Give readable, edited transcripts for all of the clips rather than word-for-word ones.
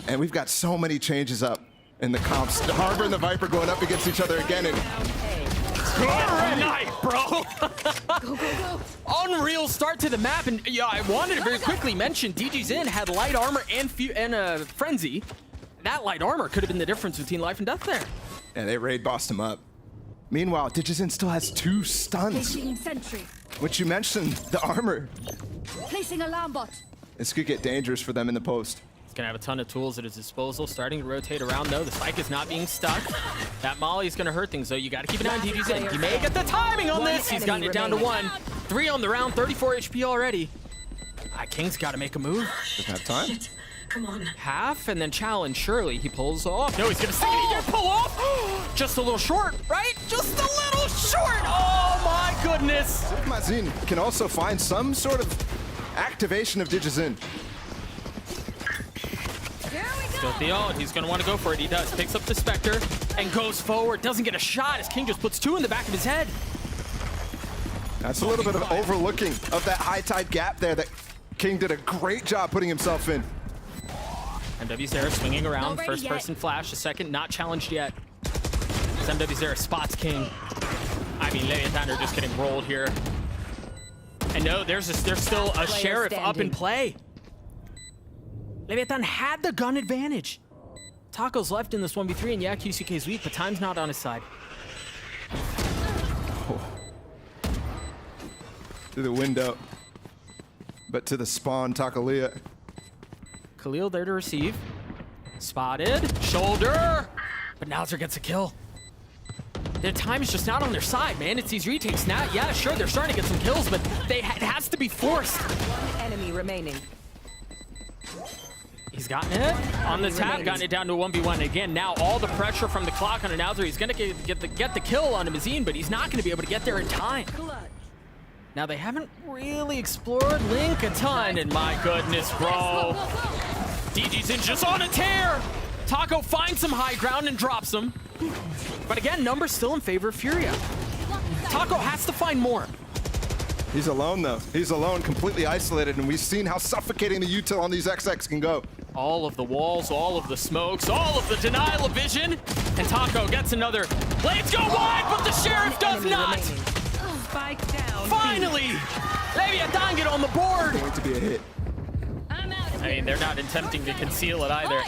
And we've got so many changes up in the comps. The Harbor and the Viper going up against each other again. And good night, bro. Go, go, go. Unreal start to the map. And yeah, I wanted to very quickly mention dgzin had light armor and frenzy. That light armor could have been the difference between life and death there. and they raid bossed him up. Meanwhile, dgzin still has 2 stuns. Placing sentry. Which you mentioned, the armor. Placing alarm bot. This could get dangerous for them in the post. He's gonna have a ton of tools at his disposal. Starting to rotate around though. The spike is not being stuck. That molly is gonna hurt things though. You gotta keep an eye on dgzin. He may get the timing on this. He's gotten it down to 1. 3 on the round, 34 HP already. kiNgg's gotta make a move. Doesn't have time. Shit. Come on. Half and then challenge. Surely he pulls off. No, he's gonna stick it. He can't pull off. Just a little short, right? Just a little short. Oh my goodness. Mazin can also find some sort of activation of dgzin. Got the ult. He's gonna want to go for it. He does. Picks up the Spectre and goes forward. Doesn't get a shot as kiNgg just puts 2 in the back of his head. That's a little bit of overlooking of that high tide gap there that kiNgg did a great job putting himself in. mwzera swinging around. First person flash. The second not challenged yet. As mwzera spots kiNgg. I mean, Leviatán are just getting rolled here. And no, there's still a sheriff up in play. Leviatán had the gun advantage. Taco's left in this 1v3, and yeah, QCK's weak, but time's not on his side. Oh. To the window, but to the spawn, Tacolilla. Khalil there to receive. Spotted. Shoulder. But Nozwerr gets a kill. Their time is just not on their side, man. It's these retakes now. Yeah, sure, they're starting to get some kills, but it has to be forced. 1 enemy remaining. He's gotten it on the tap, gotten it down to a 1v1. Again, now all the pressure from the clock on Nozwerr. He's gonna get the kill on mazin, but he's not gonna be able to get there in time. Now they haven't really explored Link a ton, and my goodness, bro. dgzin's just on a tear. Taco finds some high ground and drops him. But again, numbers still in favor of FURIA. Taco has to find more. He's alone though. He's alone, completely isolated, and we've seen how suffocating the util on these XX can go. All of the walls, all of the smokes, all of the denial of vision. And Taco gets another. Blades go wide, but the sheriff does not. Spike down. Finally, Leviatán get on the board. Going to be a hit. I mean, they're not attempting to conceal it either.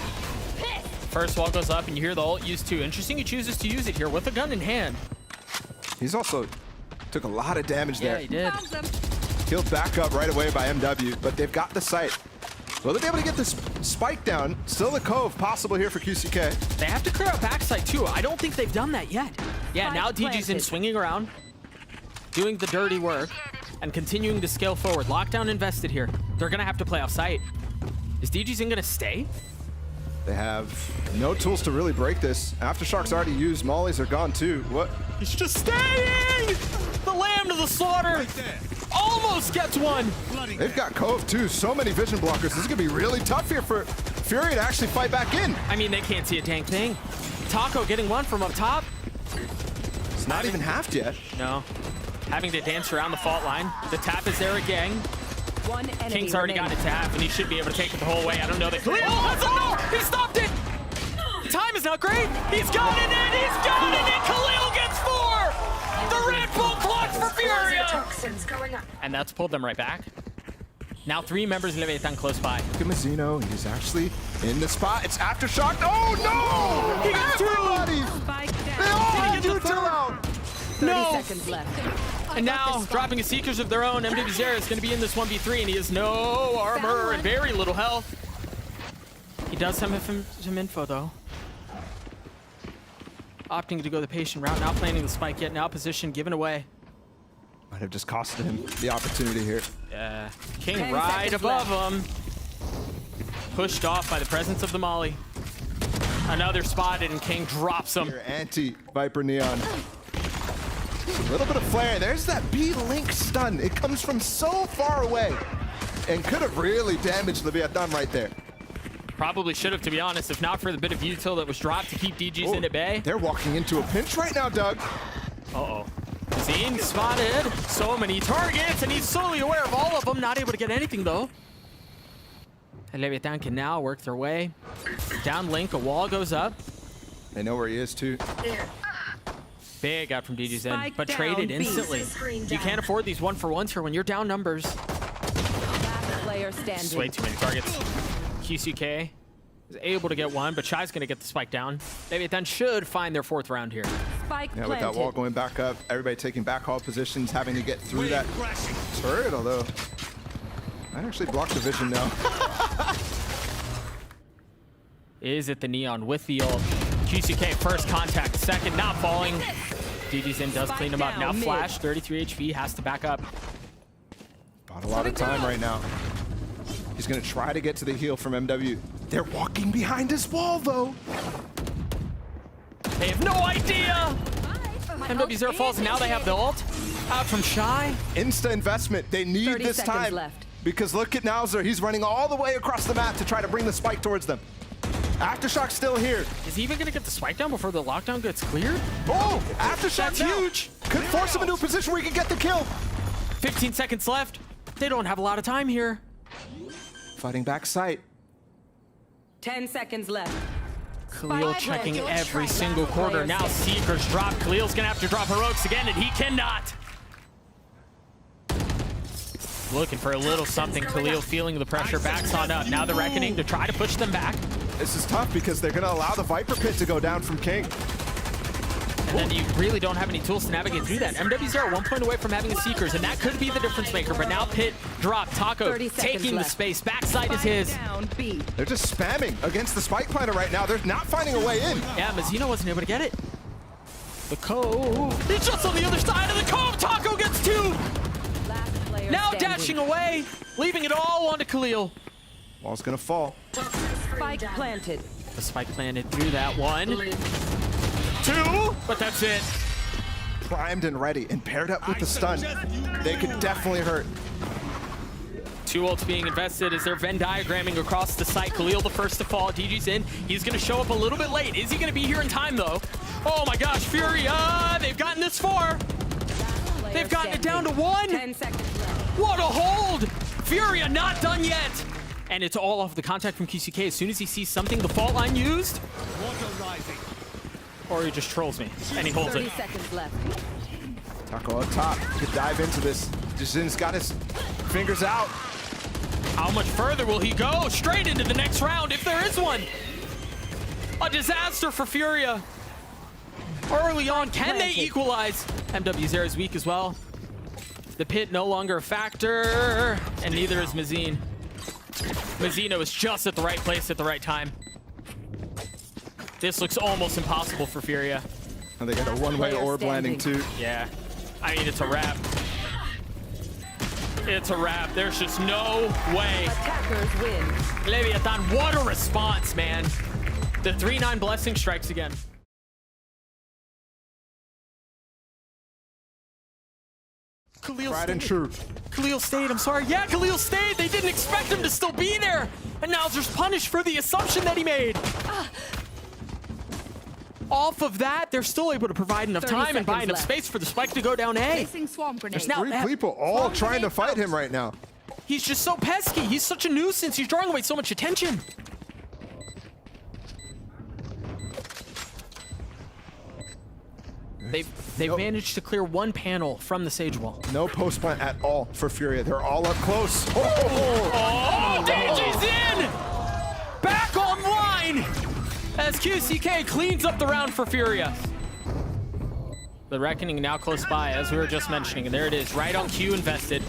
First wall goes up, and you hear the ult used too. Interesting, he chooses to use it here with a gun in hand. He's also took a lot of damage there. Yeah, he did. Healed back up right away by MW, but they've got the sight. Will they be able to get this spike down? Still the cove possible here for QCK. They have to clear out backside too. I don't think they've done that yet. Yeah, now dgzin swinging around, doing the dirty work, and continuing to scale forward. Lockdown invested here. They're gonna have to play off site. Is dgzin gonna stay? They have no tools to really break this. Aftershock's already used. Mollies are gone too. What? He's just staying! The lamb to the slaughter! Almost gets one! They've got cove too. So many vision blockers. This is gonna be really tough here for FURIA to actually fight back in. I mean, they can't see a dang thing. Taco getting one from up top. It's not even halved yet. No. Having to dance around the fault line. The tap is there again. 1 enemy kiNgg's already got it to half, and he should be able to take it the whole way. I don't know that Khalil has a no! He stopped it! The time is not great. He's got it in! He's got it in! Khalil gets 4! The Red Bull clock for FURIA! Toxins going up. And that's pulled them right back. Now 3 members of Leviatán close by. Look at Mazino. He's actually in the spot. It's Aftershock. Oh no! He got 2! Everybody! Spike They down. all Did he have get the util third? out. 30 No! seconds left. And now, dropping a Seekers of their own, mwzera is going to be in this 1v3, and he has no armor and very little health. He does have some info, though. Opting to go the patient route, not planning the spike yet, now position given away. Might have just costed him the opportunity here. Yeah, kiNgg 10 right seconds above him. Pushed off by the presence of the molly. Another spotted, and kiNgg drops him. Your anti-Viper Neon. A little bit of flare. There's that B-Link stun. It comes from so far away and could have really damaged Leviatán right there. Probably should have, to be honest, if not for the bit of util that was dropped to keep dgzin at bay. They're walking into a pinch right now, Doug. Uh-oh. mazin spotted. So many targets, and he's solely aware of all of them. Not able to get anything, though. And Leviatan can now work their way down link. A wall goes up. They know where he is too. There. Big out from dgzin, Spike but down, traded B. instantly. You can't afford these 1-for-1s here when you're down numbers. Last player standing. Just way too many targets. kiNgg is able to get one, but Shy's going to get the spike down. Leviatan should find their 4th round here. Spike Yeah, planted. with that wall going back up, everybody taking back haul positions, having to get through that turret, although I actually blocked the vision now. Is it the Neon with the ult? kiNgg first contact, second not falling. dgzin does clean him up. Now down, Flash, 33 HP, has to back up. Bought a lot of time right now. He's gonna try to get to the heal from MW. They're walking behind his wall though. They have no idea! mwzera falls, and now they have the ult. Out from Shyy. Insta investment. They need 30 this seconds time. left. Because look at Nozwerr. He's running all the way across the map to try to bring the spike towards them. Aftershock's still here. Is he even going to get the spike down before the lockdown gets cleared? Oh, Aftershock's Now. huge. Could force him into a position where he can get the kill. 15 seconds left. They don't have a lot of time here. Fighting back sight. 10 seconds left. Khalil Spike checking planted. every single quarter. Player Now standing. Seekers drop. Khalil's going to have to drop heroics again, and he cannot. Looking for a little something. Khalil feeling the pressure. Backs on up. Now the Reckoning to try to push them back. This is tough because they're gonna allow the Viper Pit to go down from kiNgg. And then you really don't have any tools to navigate through that. mwzera 1 point away from having a Seekers, and that could be the difference maker. But now Pit drop. Taco 30 seconds taking the left. space. Backside is Spike his. down, B. They're just spamming against the spike planter right now. They're not finding a way in. Yeah, Mazino wasn't able to get it. The Cove. He's just on the other side of the Cove. Taco gets 2. Last player Now standing. dashing away, leaving it all onto Khalil. Wall's gonna fall. Spike planted. The spike planted through that 1, Blue. 2, but that's it. Primed and ready and paired up with the stun. They could definitely hurt. 2 ults being invested as they're Venn diagramming across the site. Khalil the first to fall. dgzin. He's going to show up a little bit late. Is he going to be here in time, though? Oh, my gosh. FURIA. They've gotten this far. Player They've gotten it down to standing. 1. 10 seconds left. What a hold. FURIA not done yet. And it's all off the contact from kiNgg. As soon as he sees something, the fault line used. Or he just trolls me. And he holds 30 it. seconds left. Taco up top. Could dive into this. dgzin's got his fingers out. How much further will he go? Straight into the next round, if there is one. A disaster for FURIA. Early on, can they equalize? mwzera is weak as well. The Pit no longer a factor, and neither is Mazin. Mazino is just at the right place at the right time. This looks almost impossible for FURIA. And they got a one-way player orb landing too. Yeah, I mean, it's a wrap. It's a wrap. There's just no way. Attackers win. Leviatán, what a response, man. The 3-9 blessing strikes again. Khalil Tried and stayed. true. Khalil stayed, I'm sorry. Yeah, Khalil stayed. They didn't expect him to still be there. And Nozwerr's punished for the assumption that he made. Off of that, they're still able to provide enough 30 time and buy seconds enough left. space for the spike to go down A. Placing swarm grenade. There's now 3 people all trying to fight him right now. He's just so pesky. He's such a nuisance. He's drawing away so much attention. They've managed to clear 1 panel from the Sage Wall. No post plant at all for FURIA. They're all up close. Oh! Oh, dgzin! Back online as kiNgg cleans up the round for FURIA. The Reckoning now close by, as we were just mentioning. And there it is, right on cue invested.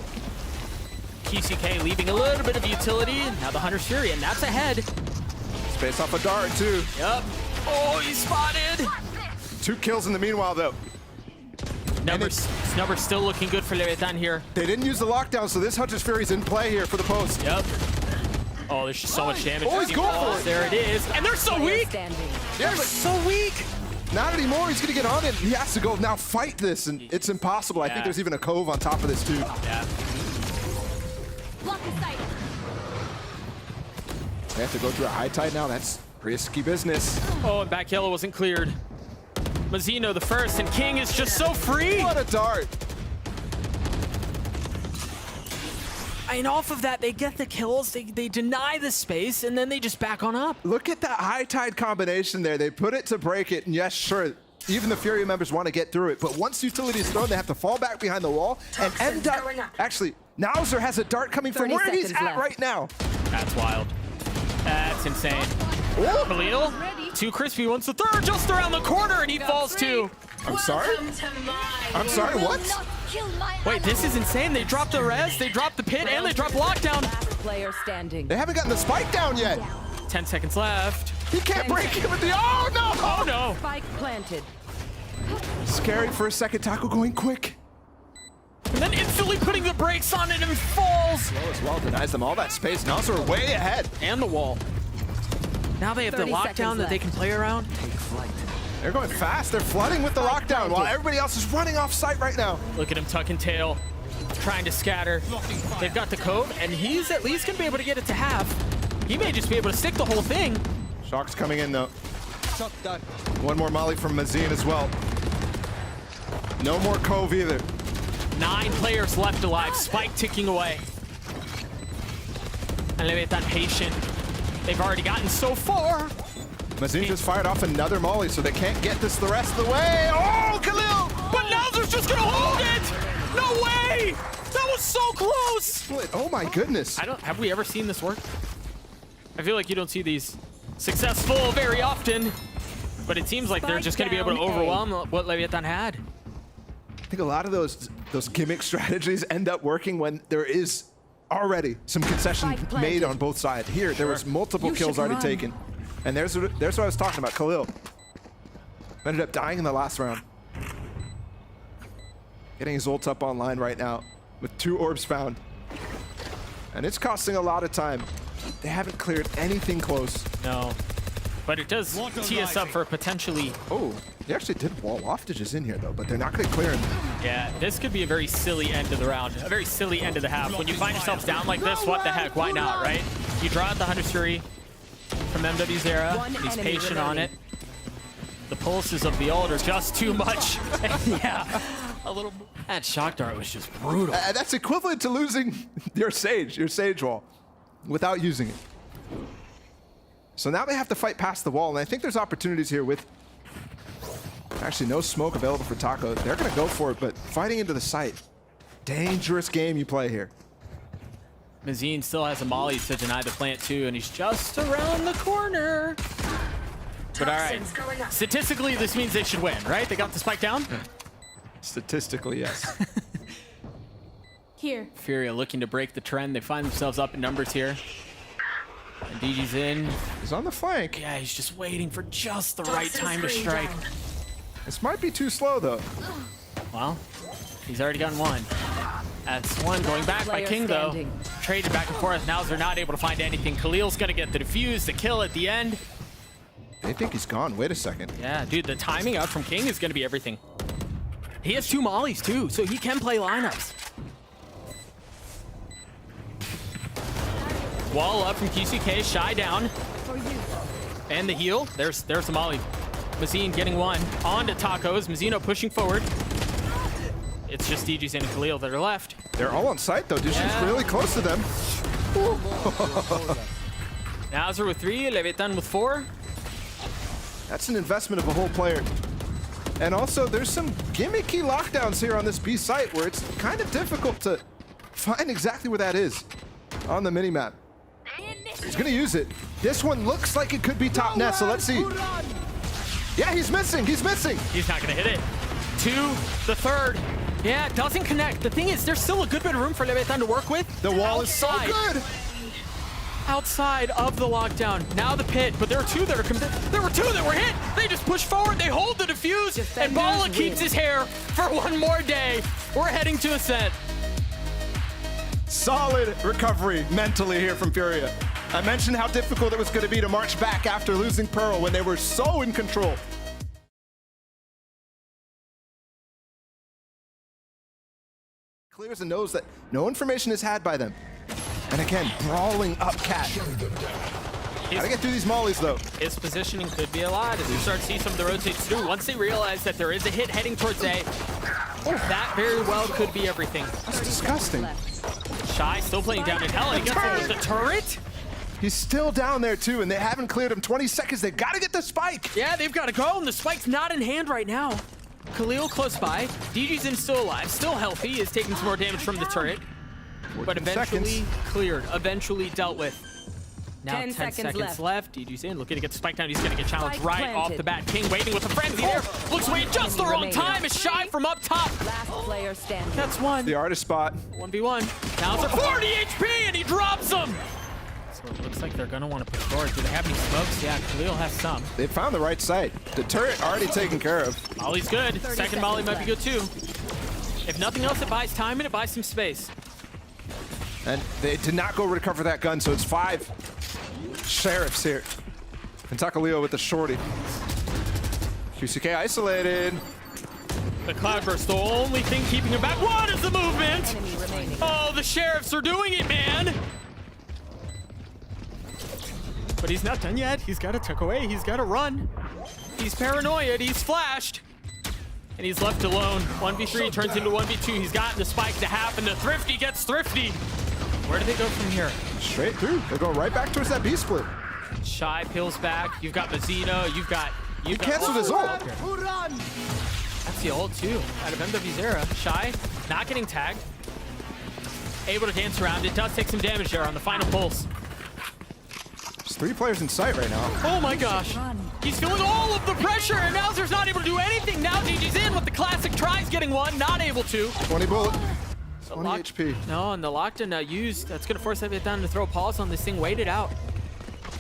kiNgg leaving a little bit of utility. Now the Hunter's Fury, and that's ahead. Space off a dart too. Yep. Oh, he's spotted. 2 kills in the meanwhile though. Numbers still looking good for Leviatán here. They didn't use the lockdown, so this Hunter's Fury's in play here for the post. Yep. Oh, there's just so much damage. Oh, he's going for it. There it is. And they're so Player weak. standing. Yeah, They're but so weak. not anymore. He's gonna get on it. He has to go now fight this, and it's impossible. I Yeah. think there's even a cove on top of this too. Yeah. Block the sight. They have to go through a high tide now. That's risky business. Oh, and back yellow wasn't cleared. Mazino the first, and kiNgg is just so free. What a dart. And off of that, they get the kills, they deny the space, and then they just back on up. Look at that high tide combination there. They put it to break it, and yes, sure, even the FURIA members want to get through it, but once utility is thrown, they have to fall back behind the wall and end up. Actually, Nozwerr has a dart coming from where he's at right now. That's wild. That's insane. Khalil, too crispy, wants the third just around the corner, and he falls too. I'm sorry? I'm sorry, what? Wait, this is insane. They dropped the res, they dropped the pit, and they dropped lockdown. Player standing. They haven't gotten the spike down yet. 10 seconds left. He can't break it with the, oh no! Oh no! Spike planted. Scary for a second, Taco going quick. And then instantly putting the brakes on it and falls. Slow as well, denies them all that space. Nozwerr way ahead. And the wall. Now they have the 30 lockdown seconds that they left. can play around. They're going fast. They're flooding with the lockdown while everybody else is running off site right now. Look at him tuck and tail, trying to scatter. They've got the cove, and he's at least gonna be able to get it to half. He may just be able to stick the whole thing. Shock's coming in though. One more molly from Mazin as well. No more cove either. 9 players left alive, spike ticking away. And Leviatán patient. They've already gotten so far. Mazin just fired off another molly, so they can't get this the rest of the way. Oh, Khalil! But Nozwerr's just gonna hold it! No way! That was so close! Split. Oh my goodness. Have we ever seen this work? I feel like you don't see these successful very often, but it seems like they're just gonna be able to overwhelm what Leviatán had. I think a lot of those gimmick strategies end up working when there is already some concession made on both sides. Here, there was multiple kills already taken. And there's what I was talking about, Khalil. Ended up dying in the last round. Getting his ult up online right now with 2 orbs found. And it's costing a lot of time. They haven't cleared anything close. No, but it does tee us up for potentially... Oh, they actually did wall offtages in here though, but they're not going to clear him. Yeah, this could be a very silly end of the round, a very silly end of the half. When you find yourselves down like this, what the heck, why not, right? You draw out the Hunter's Fury from mwzera, he's patient on it. The pulses of the ult are just too much. Yeah, a little. That shock dart was just brutal. That's equivalent to losing your sage wall, without using it. So now they have to fight past the wall, and I think there's opportunities here with actually no smoke available for Taco. They're gonna go for it, but fighting into the site. Dangerous game you play here. Mazin still has a molly to deny the plant too, and he's just around the corner. But all right, statistically, this means they should win, right? They got the spike down? Statistically, yes. Here. FURIA looking to break the trend. They find themselves up in numbers here. And dgzin. He's on the flank. Yeah, he's just waiting for just the right time to strike. This might be too slow, though. Well, he's already gotten one. That's one going back by kiNgg, though. Traded back and forth. Now they're not able to find anything. Khalil's going to get the defuse, the kill at the end. They think he's gone. Wait a second. Yeah, dude, the timing out from kiNgg is going to be everything. He has 2 mollies, too, so he can play lineups. Wall up from QCK, Shyy down. And the heal. There's the molly. Mazin getting one. On to Tacos. Mazino pushing forward. It's just dgzin and Khalil that are left. They're all on site, though. dgzin's really close to them. Nozwerr with 3, Leviatán with 4. That's an investment of a whole player. And also, there's some gimmicky lockdowns here on this B site where it's kind of difficult to find exactly where that is on the minimap. He's gonna use it. This one looks like it could be top nest, so let's see. Yeah, he's missing, he's missing. He's not gonna hit it. 2, the third. Yeah, it doesn't connect. The thing is, there's still a good bit of room for Leviatán to work with. The wall is so good. Outside of the lockdown. Now the pit, but there are 2 that are there were 2 that were hit. They just push forward, they hold the defuse, and Bala keeps his hair for one more day. We're heading to a set. Solid recovery mentally here from FURIA. I mentioned how difficult it was going to be to march back after losing Pearl when they were so in control. Clears and knows that no information is had by them. And again, brawling up Cat. Gotta get through these mollies, though. His positioning could be a lot as we start to see some of the rotates through. Once they realize that there is a hit heading towards A, that very well could be everything. That's disgusting. Shyy still playing down in hell, and he gets him with the turret. He's still down there too, and they haven't cleared him. 20 seconds, they've got to get the spike. Yeah, they've got to go, and the spike's not in hand right now. Khalil close by. dgzin still alive, still healthy, is taking some more damage from the turret. But eventually cleared, eventually dealt with. Now 10 seconds left. dgzin looking to get the spike down. He's going to get challenged right off the bat. KiNgg waiting with the frenzy there. Looks to wait just the wrong time. It's Shyy from up top. Last player standing. That's one. The artist spot. 1v1. Now it's a 40 HP, and he drops him. So it looks like they're going to want to push forward. Do they have any smokes? Yeah, Khalil has some. They found the right site. The turret already taken care of. Molly's good. Second Molly might be good too. If nothing else, it buys time and it buys some space. And they did not go recover that gun, so it's 5 sheriffs here. And Tacolilla with the shorty. QCK isolated. The Cloudburst, the only thing keeping him back. What is the movement? Oh, the sheriffs are doing it, man. But he's not done yet. He's got to tuck away. He's got to run. He's paranoid. He's flashed. And he's left alone. 1v3 turns into 1v2. He's gotten the spike to happen. The Thrifty gets Thrifty. Where do they go from here? Straight through. They're going right back towards that B split. Shyy peels back. You've got Mazino. You've got... He canceled his ult. That's the ult too. Out of mwzera. Shyy not getting tagged. Able to dance around. It does take some damage there on the final pulse. There's 3 players in sight right now. Oh my gosh. He's feeling all of the pressure, and Nozwerr's not able to do anything. Now dgzin with the classic tries getting one. Not able to. 20 bullet. 20 Lock, HP. No, and the lockdown used. That's going to force Leviatán to throw a pause on this thing. Wait it out.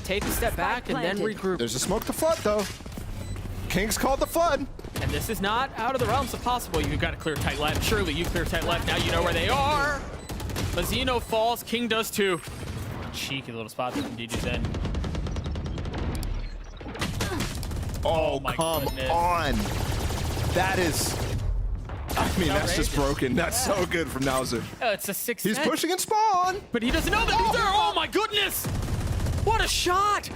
Take a step back and then regroup. There's a smoke to flood, though. KiNgg's called the flood. And this is not out of the realms of possible. You've got to clear tight left. Surely you clear tight left. Now you know where they are. Mazino falls. KiNgg does too. Cheeky little spot there from dgzin. Oh, my come goodness. on. That is... I mean, that's just broken. That's so good from Nozwerr. It's a 6. He's pushing in spawn. But he doesn't know that he's there. Oh my goodness. What a shot.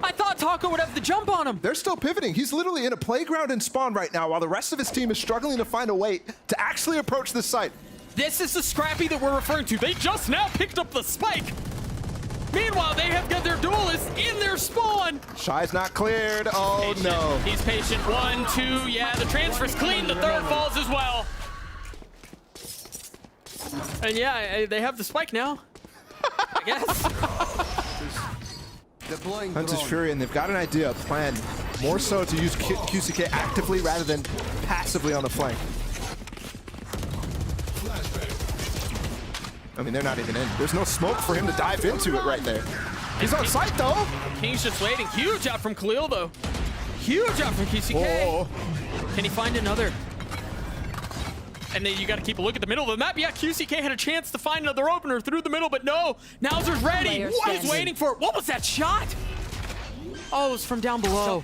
I thought Taco would have the jump on him. They're still pivoting. He's literally in a playground in spawn right now while the rest of his team is struggling to find a way to actually approach this site. This is the Scrappy that we're referring to. They just now picked up the spike. Meanwhile, they have got their duelists in their spawn. Shy's not cleared. Oh, Patient. no. He's patient. 1, 2. Yeah, the transfer's clean. The third falls as well. And yeah, they have the spike now. I guess. Hunter's Fury, and they've got an idea, a plan. More so to use QCK actively rather than passively on the flank. I mean, they're not even in. There's no smoke for him to dive into it right there. He's on site, though. KiNgg's just waiting. Huge out from Khalil, though. Huge out from QCK. Oh. Can he find another? And then you got to keep a look at the middle of the map. Yeah, QCK had a chance to find another opener through the middle, but no. Nozwerr's ready. He's waiting for it. What was that shot? Oh, it was from down below.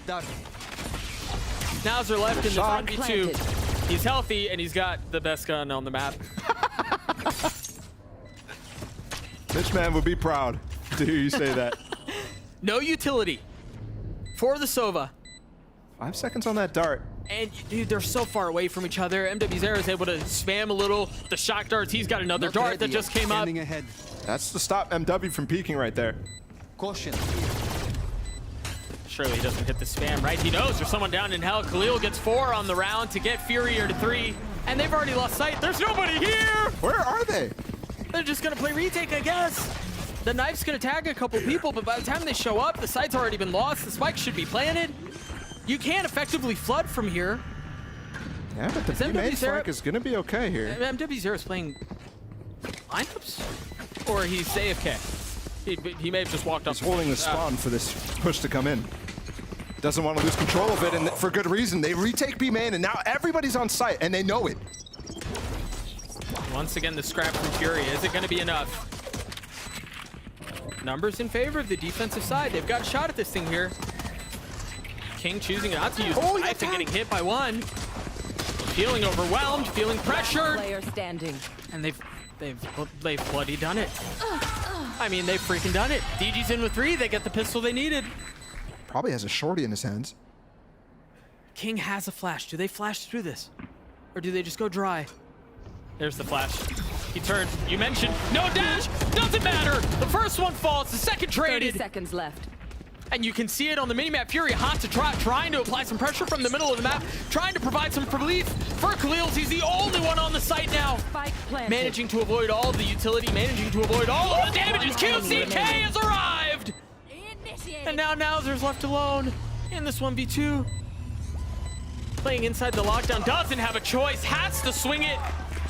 Nozwerr left in the 1v2. He's healthy, and he's got the best gun on the map. This man would be proud to hear you say that. No utility for the Sova. 5 seconds on that dart. And dude, they're so far away from each other. mwzera is able to spam a little. The shock darts. He's got another dart that just came up. That's to stop MW from peeking right there. Caution. Surely he doesn't hit the spam, right? He knows there's someone down in hell. Khalil gets 4 on the round to get FURIA to 3. And they've already lost sight. There's nobody here. Where are they? They're just gonna play retake, I guess. The knife's gonna tag a couple people, but by the time they show up, the site's already been lost. The spike should be planted. You can't effectively flood from here. Yeah, but the B-main flank is gonna be okay here. mwzera is playing lineups? Or he's AFK? He may have just walked up. He's holding the spawn for this push to come in. Doesn't want to lose control of it, and for good reason. They retake B-main, and now everybody's on site, and they know it. Once again, the scrap from FURIA. Is it going to be enough? Numbers in favor of the defensive side. They've got a shot at this thing here. KiNgg choosing not to use the knife and getting hit by one. Feeling overwhelmed, feeling pressured. Player standing. And they've bloody done it. I mean, they've freaking done it. dgzin with 3. They get the pistol they needed. Probably has a shorty in his hands. KiNgg has a flash. Do they flash through this? Or do they just go dry? There's the flash. He turned. You mentioned no dash. Doesn't matter. The first one falls. The second 30 traded. seconds left. And you can see it on the minimap. FURIA hot to trying to apply some pressure from the middle of the map, trying to provide some relief for Khalil. He's the only one on the site now. Spike planted. Managing to avoid all of the utility, managing to avoid all of the damages. kiNgg has arrived! And now Nozwerr's left alone in this 1v2. Playing inside the lockdown, doesn't have a choice, has to swing it,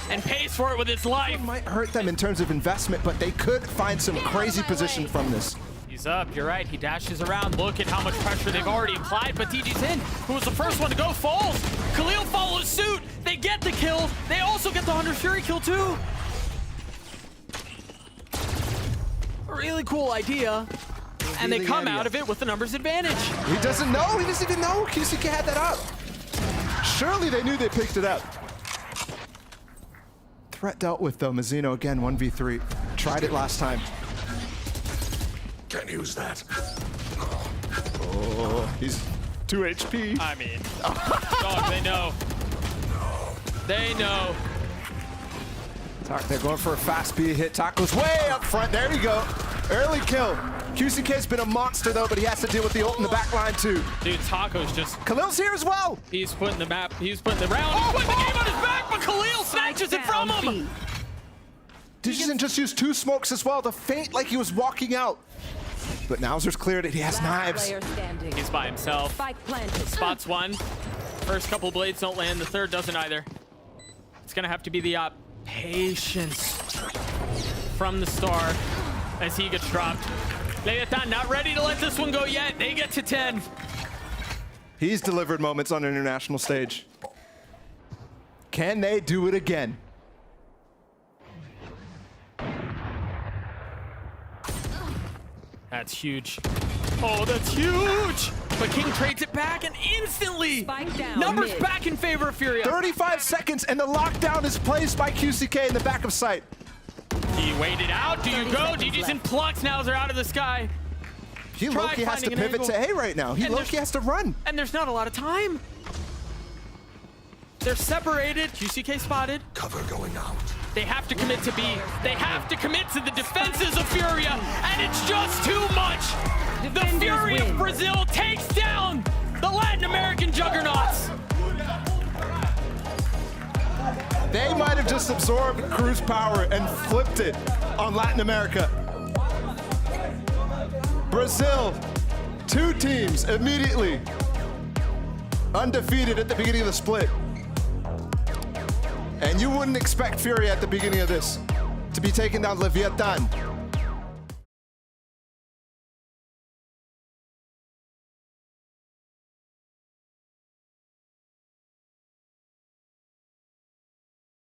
and pays for it with his life. It might hurt them in terms of investment, but they could find some crazy position from this. He's up, you're right, he dashes around. Look at how much pressure they've already applied, but dgzin, who was the first one to go, falls. Khalil follows suit, they get the kill. They also get the 100 Fury kill too. A really cool idea. And they come out of it with the numbers advantage. He doesn't know, he doesn't even know kiNgg had that up. Surely they knew they picked it up. Threat dealt with though, Mazino again, 1v3. Tried it last time. Can't use that. Oh, he's 2 HP. I mean, dog, they know. They know. They're going for a fast B hit. Taco's way up front. There you go. Early kill. kiNgg's been a monster though, but he has to deal with the ult in the back line too. Dude, Taco's just... Khalil's here as well. He's putting the map, he's putting the round, he's putting the game on his back, but Khalil snatches it from him. dgzin just used 2 smokes as well to feint like he was walking out. But Nozwerr's cleared it. He has knives. Player standing. He's by himself. Spike planted. Spots one. First couple blades don't land, the third doesn't either. It's gonna have to be the patience from the start as he gets dropped. Leviatán not ready to let this one go yet. They get to 10. He's delivered moments on an international stage. Can they do it again? That's huge. Oh, that's huge! But kiNgg trades it back and instantly Spike down numbers mid. back in favor of FURIA. 35 seconds and the lockdown is placed by kiNgg in the back of sight. He waited out. Do you go? dgzin plucks Nozwerr out of the sky. He low-key has to finding an pivot angle. to A right now. He And low-key has to run. And there's not a lot of time. They're separated. kiNgg spotted. Cover going out. They have to commit to B. They have to commit to the defenses of FURIA, and it's just too much. The Defenders Fury of win. Brazil takes down the Latin American juggernauts. They might have just absorbed cruise power and flipped it on Latin America. Brazil, 2 teams immediately undefeated at the beginning of the split. And you wouldn't expect FURIA at the beginning of this to be taking down Leviatán.